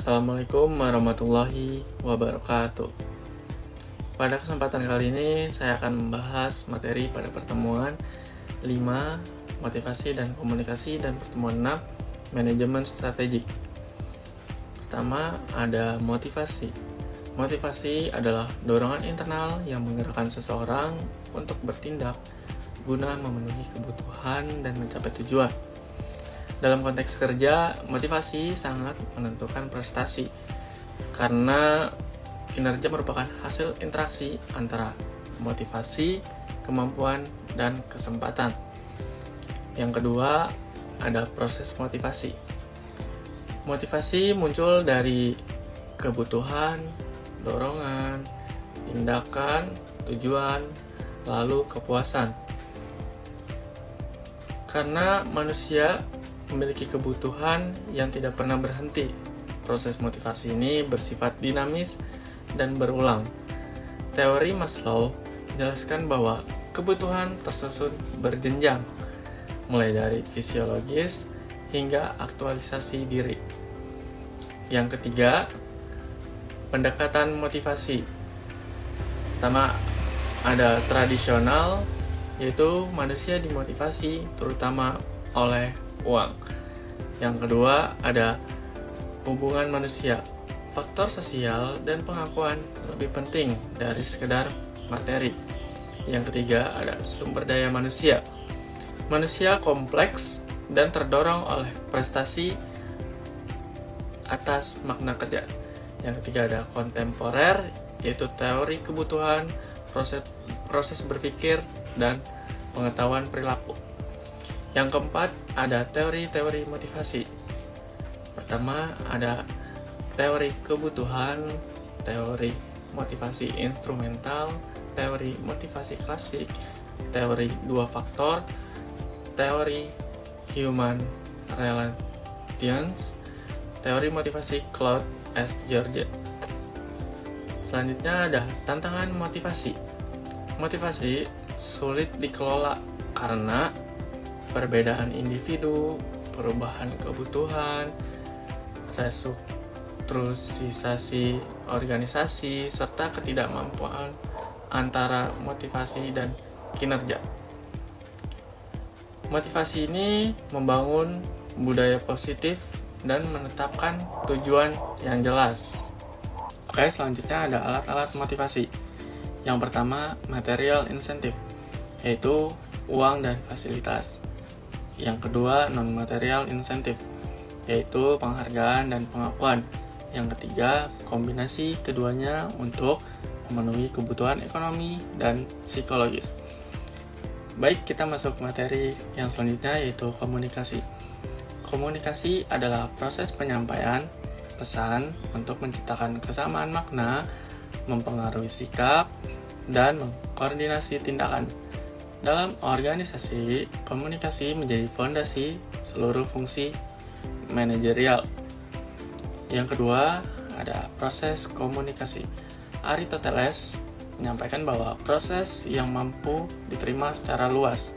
Assalamualaikum warahmatullahi wabarakatuh. Pada kesempatan kali ini saya akan membahas materi pada pertemuan 5 motivasi dan komunikasi dan pertemuan 6 manajemen strategik. Pertama ada motivasi. Motivasi adalah dorongan internal yang menggerakkan seseorang untuk bertindak guna memenuhi kebutuhan dan mencapai tujuan. Dalam konteks kerja, motivasi sangat menentukan prestasi karena kinerja merupakan hasil interaksi antara motivasi, kemampuan, dan kesempatan. Yang kedua, ada proses motivasi. Motivasi muncul dari kebutuhan, dorongan, tindakan, tujuan, lalu kepuasan. Karena manusia memiliki kebutuhan yang tidak pernah berhenti. Proses motivasi ini bersifat dinamis dan berulang. Teori Maslow menjelaskan bahwa kebutuhan tersusun berjenjang, mulai dari fisiologis hingga aktualisasi diri. Yang ketiga, pendekatan motivasi. Pertama, ada tradisional, yaitu manusia dimotivasi terutama oleh uang. Yang kedua, ada hubungan manusia. Faktor sosial dan pengakuan lebih penting dari sekedar materi. Yang ketiga, ada sumber daya manusia. Manusia kompleks dan terdorong oleh prestasi atas makna kerja. Yang ketiga, ada kontemporer, yaitu teori kebutuhan, proses berpikir, dan pengetahuan perilaku. Yang keempat, ada teori-teori motivasi. Pertama, ada teori kebutuhan, teori motivasi instrumental, teori motivasi klasik, teori dua faktor, teori human relations, teori motivasi Claude S. George. Selanjutnya ada tantangan motivasi. Motivasi sulit dikelola karena perbedaan individu, perubahan kebutuhan, restrukturisasi organisasi, serta ketidakmampuan antara motivasi dan kinerja. Motivasi ini membangun budaya positif dan menetapkan tujuan yang jelas. Oke, selanjutnya ada alat-alat motivasi. Yang pertama, material insentif, yaitu uang dan fasilitas. Yang kedua, non-material insentif, yaitu penghargaan dan pengakuan. Yang ketiga, kombinasi keduanya untuk memenuhi kebutuhan ekonomi dan psikologis. Baik, kita masuk materi yang selanjutnya, yaitu komunikasi. Komunikasi adalah proses penyampaian pesan untuk menciptakan kesamaan makna, mempengaruhi sikap, dan mengkoordinasi tindakan. Dalam organisasi, komunikasi menjadi fondasi seluruh fungsi manajerial. Yang kedua, ada proses komunikasi. Aristoteles menyampaikan bahwa proses yang mampu diterima secara luas,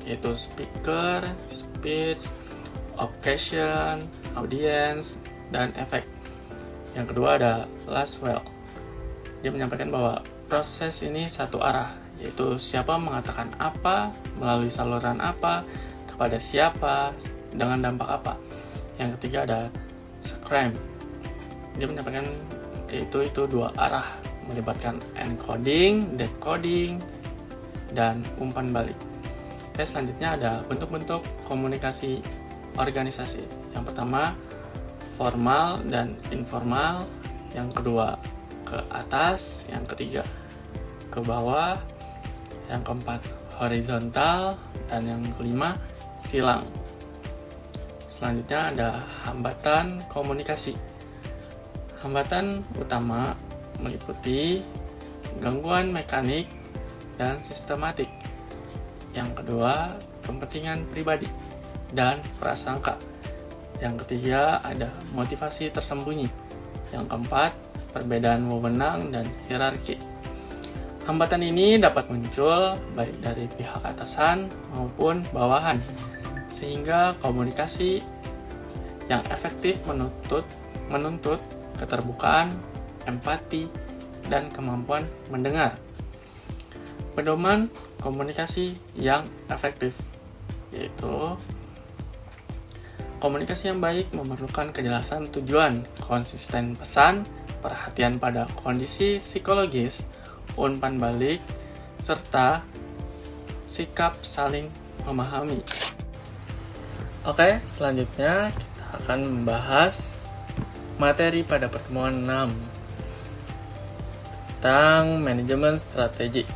yaitu speaker, speech, occasion, audience, dan efek. Yang kedua ada Laswell. Dia menyampaikan bahwa proses ini satu arah, yaitu siapa mengatakan apa, melalui saluran apa, kepada siapa, dengan dampak apa. Yang ketiga ada Scrum. Dia menyampaikan itu dua arah, melibatkan encoding, decoding, dan umpan balik. Oke, selanjutnya ada bentuk-bentuk komunikasi organisasi. Yang pertama, formal dan informal. Yang kedua, ke atas. Yang ketiga, ke bawah. Yang keempat, horizontal. Dan yang kelima, silang. Selanjutnya ada hambatan komunikasi. Hambatan utama meliputi gangguan mekanik dan sistematik. Yang kedua, kepentingan pribadi dan prasangka. Yang ketiga, ada motivasi tersembunyi. Yang keempat, perbedaan wewenang dan hierarki. Hambatan ini dapat muncul baik dari pihak atasan maupun bawahan, sehingga komunikasi yang efektif menuntut menuntut keterbukaan, empati, dan kemampuan mendengar. Pedoman komunikasi yang efektif, yaitu komunikasi yang baik memerlukan kejelasan tujuan, konsisten pesan, perhatian pada kondisi psikologis, umpan balik, serta sikap saling memahami. Oke, selanjutnya kita akan membahas materi pada pertemuan 6 tentang manajemen strategik.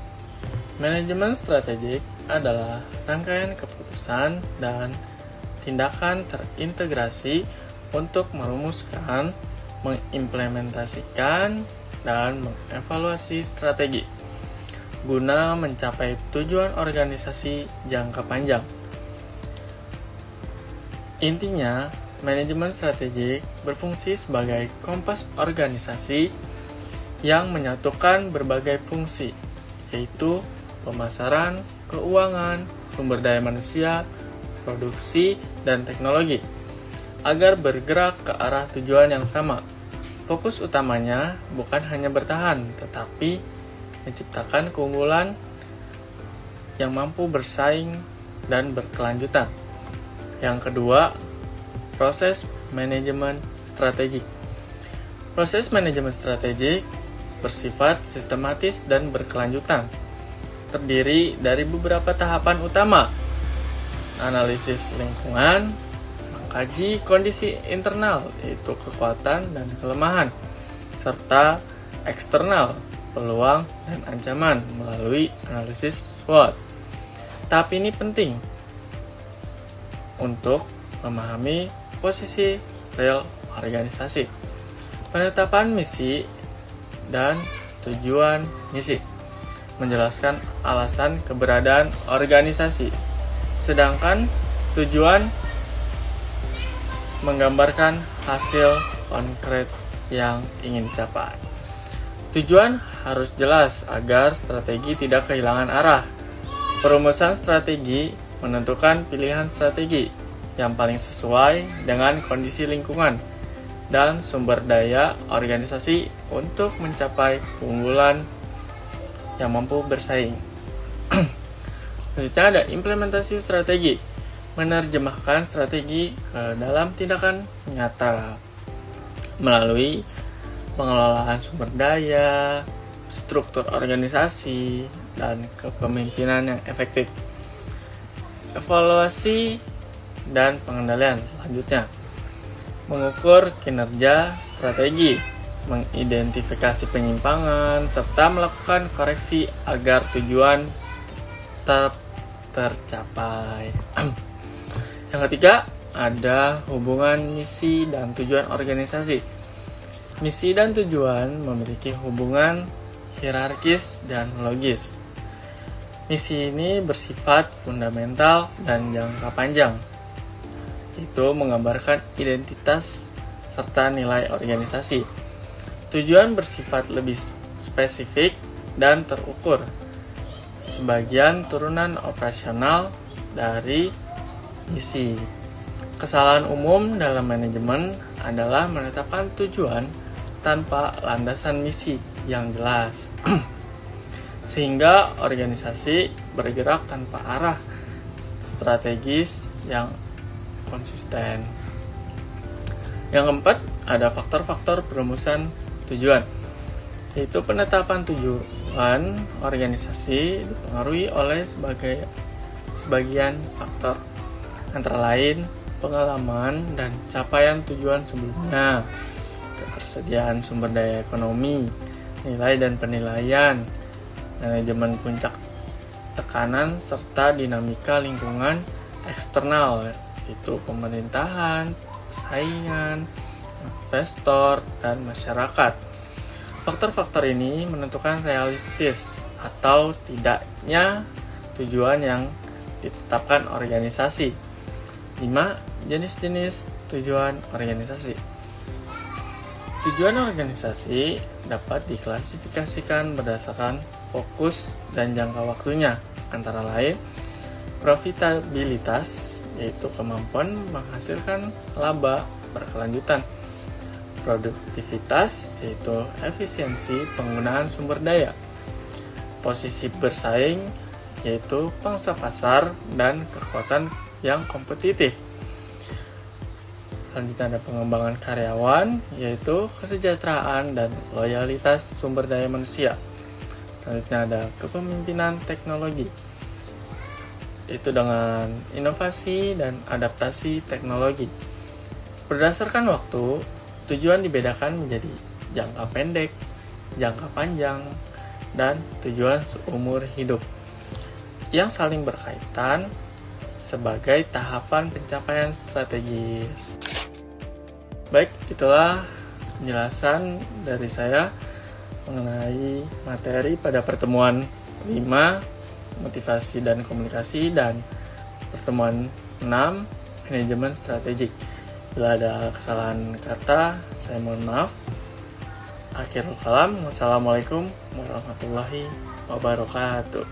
Manajemen strategik adalah rangkaian keputusan dan tindakan terintegrasi untuk merumuskan, mengimplementasikan, dan mengevaluasi strategi guna mencapai tujuan organisasi jangka panjang. Intinya, manajemen strategik berfungsi sebagai kompas organisasi yang menyatukan berbagai fungsi, yaitu pemasaran, keuangan, sumber daya manusia, produksi, dan teknologi, agar bergerak ke arah tujuan yang sama. Fokus utamanya bukan hanya bertahan, tetapi menciptakan keunggulan yang mampu bersaing dan berkelanjutan. Yang kedua, proses manajemen strategik. Proses manajemen strategik bersifat sistematis dan berkelanjutan, terdiri dari beberapa tahapan utama: analisis lingkungan, mengkaji kondisi internal, yaitu kekuatan dan kelemahan, serta eksternal, peluang dan ancaman melalui analisis SWOT. Tahap ini penting untuk memahami posisi real organisasi, penetapan misi dan tujuan misi, menjelaskan alasan keberadaan organisasi, sedangkan tujuan menggambarkan hasil konkret yang ingin dicapai. Tujuan harus jelas agar strategi tidak kehilangan arah. Perumusan strategi menentukan pilihan strategi yang paling sesuai dengan kondisi lingkungan dan sumber daya organisasi untuk mencapai keunggulan yang mampu bersaing. Selanjutnya ada implementasi strategi, menerjemahkan strategi ke dalam tindakan nyata melalui pengelolaan sumber daya, struktur organisasi, dan kepemimpinan yang efektif. Evaluasi dan pengendalian selanjutnya, mengukur kinerja strategi, mengidentifikasi penyimpangan, serta melakukan koreksi agar tujuan tetap tercapai. Yang ketiga, ada hubungan misi dan tujuan organisasi. Misi dan tujuan memiliki hubungan hierarkis dan logis. Misi ini bersifat fundamental dan jangka panjang. Itu menggambarkan identitas serta nilai organisasi. Tujuan bersifat lebih spesifik dan terukur, sebagian turunan operasional dari misi. Kesalahan umum dalam manajemen adalah menetapkan tujuan tanpa landasan misi yang jelas, sehingga organisasi bergerak tanpa arah strategis yang konsisten. Yang keempat, ada faktor-faktor perumusan tujuan, yaitu penetapan tujuan organisasi dipengaruhi oleh sebagian faktor, antara lain pengalaman dan capaian tujuan sebelumnya, ketersediaan sumber daya ekonomi, nilai dan penilaian, manajemen puncak tekanan, serta dinamika lingkungan eksternal, yaitu pemerintahan, persaingan, investor, dan masyarakat. Faktor-faktor ini menentukan realistis atau tidaknya tujuan yang ditetapkan organisasi. 5. Jenis-jenis tujuan organisasi. Tujuan organisasi dapat diklasifikasikan berdasarkan fokus dan jangka waktunya, antara lain profitabilitas, yaitu kemampuan menghasilkan laba berkelanjutan, produktivitas, yaitu efisiensi penggunaan sumber daya. Posisi bersaing, yaitu pangsa pasar dan kekuatan yang kompetitif. Selanjutnya ada pengembangan karyawan, yaitu kesejahteraan dan loyalitas sumber daya manusia. Selanjutnya ada kepemimpinan teknologi, itu dengan inovasi dan adaptasi teknologi. Berdasarkan waktu, tujuan dibedakan menjadi jangka pendek, jangka panjang, dan tujuan seumur hidup yang saling berkaitan sebagai tahapan pencapaian strategis. Baik, itulah penjelasan dari saya mengenai materi pada pertemuan 5, motivasi dan komunikasi, dan pertemuan 6, manajemen strategik. Bila ada kesalahan kata, saya mohon maaf. Akhirul kalam, wassalamualaikum warahmatullahi wabarakatuh.